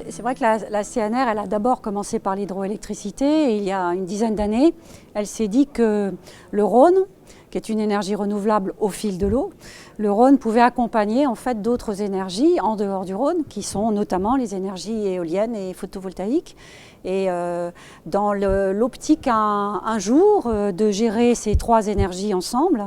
c'est vrai que la CNR, elle a d'abord commencé par l'hydroélectricité et il y a une dizaine d'années, elle s'est dit que le Rhône, qui est une énergie renouvelable au fil de l'eau, le Rhône pouvait accompagner en fait d'autres énergies en dehors du Rhône, qui sont notamment les énergies éoliennes et photovoltaïques. Et dans l'optique un jour de gérer ces trois énergies ensemble,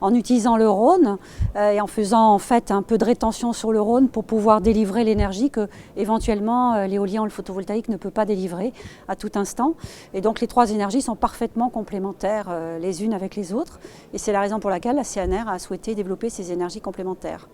en utilisant le Rhône et en faisant en fait un peu de rétention sur le Rhône pour pouvoir délivrer l'énergie que éventuellement l'éolien ou le photovoltaïque ne peut pas délivrer à tout instant. Et donc les trois énergies sont parfaitement complémentaires les unes avec les autres. Et c'est la raison pour laquelle la CNR a souhaité développer ces énergies complémentaires.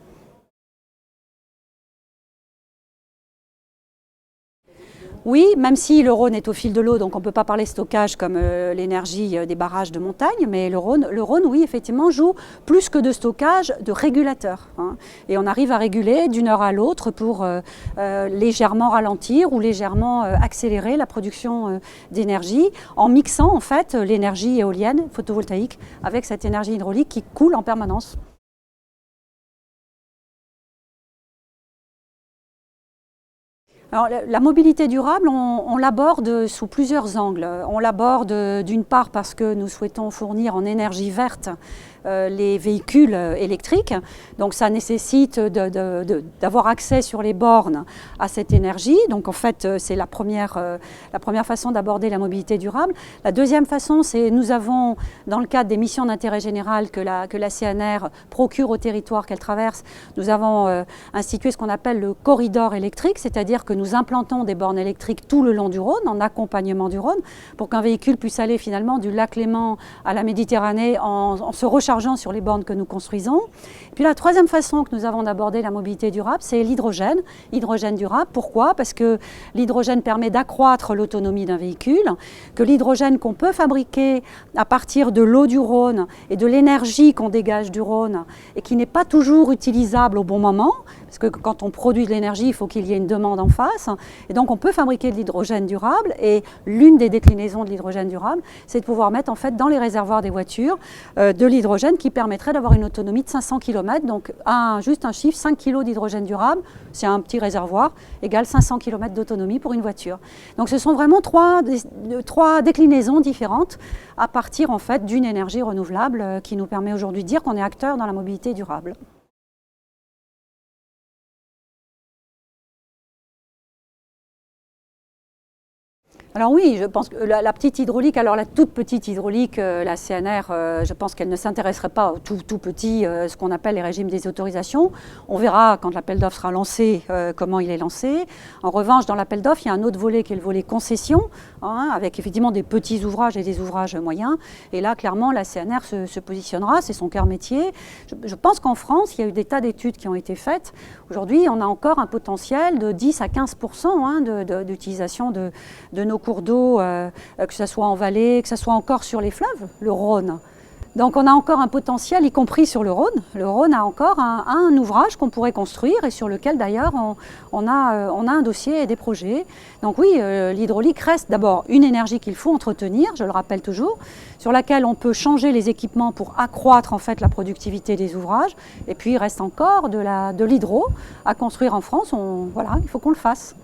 Oui, même si le Rhône est au fil de l'eau, donc on ne peut pas parler stockage comme l'énergie des barrages de montagne, mais le Rhône, oui, effectivement, joue plus que de stockage, de régulateur. Hein. Et on arrive à réguler d'une heure à l'autre pour légèrement ralentir ou légèrement accélérer la production d'énergie en mixant en fait l'énergie éolienne, photovoltaïque, avec cette énergie hydraulique qui coule en permanence. Alors, la mobilité durable, on l'aborde sous plusieurs angles. On l'aborde d'une part parce que nous souhaitons fournir en énergie verte les véhicules électriques. Donc ça nécessite d'avoir accès sur les bornes à cette énergie. Donc en fait, c'est la première façon d'aborder la mobilité durable. La deuxième façon, c'est nous avons, dans le cadre des missions d'intérêt général que la CNR procure au territoire qu'elle traverse, nous avons institué ce qu'on appelle le corridor électrique, c'est-à-dire que nous implantons des bornes électriques tout le long du Rhône, en accompagnement du Rhône, pour qu'un véhicule puisse aller finalement du lac Léman à la Méditerranée en se rechargeant sur les bornes que nous construisons. Et puis la troisième façon que nous avons d'aborder la mobilité durable, c'est l'hydrogène. Hydrogène durable, pourquoi? Parce que l'hydrogène permet d'accroître l'autonomie d'un véhicule, que l'hydrogène qu'on peut fabriquer à partir de l'eau du Rhône et de l'énergie qu'on dégage du Rhône et qui n'est pas toujours utilisable au bon moment, parce que quand on produit de l'énergie, il faut qu'il y ait une demande en face. Et donc on peut fabriquer de l'hydrogène durable et l'une des déclinaisons de l'hydrogène durable, c'est de pouvoir mettre en fait dans les réservoirs des voitures de l'hydrogène qui permettrait d'avoir une autonomie de 500 km. Donc juste un chiffre, 5 kg d'hydrogène durable, c'est un petit réservoir, égale 500 km d'autonomie pour une voiture. Donc ce sont vraiment trois déclinaisons différentes à partir en fait d'une énergie renouvelable qui nous permet aujourd'hui de dire qu'on est acteur dans la mobilité durable. Alors oui, je pense que la petite hydraulique, alors la toute petite hydraulique, la CNR, je pense qu'elle ne s'intéresserait pas au tout petit, ce qu'on appelle les régimes des autorisations. On verra quand l'appel d'offres sera lancé, comment il est lancé. En revanche, dans l'appel d'offres, il y a un autre volet qui est le volet concession, hein, avec effectivement des petits ouvrages et des ouvrages moyens. Et là, clairement, la CNR se positionnera, c'est son cœur métier. Je pense qu'en France, il y a eu des tas d'études qui ont été faites. Aujourd'hui, on a encore un potentiel de 10 à 15% hein, d'utilisation de nos cours d'eau, que ce soit en vallée, que ce soit encore sur les fleuves, le Rhône. Donc on a encore un potentiel, y compris sur le Rhône. Le Rhône a encore un ouvrage qu'on pourrait construire et sur lequel d'ailleurs on a un dossier et des projets. Donc oui, l'hydraulique reste d'abord une énergie qu'il faut entretenir, je le rappelle toujours, sur laquelle on peut changer les équipements pour accroître en fait la productivité des ouvrages. Et puis il reste encore de l'hydro à construire en France. Voilà, il faut qu'on le fasse.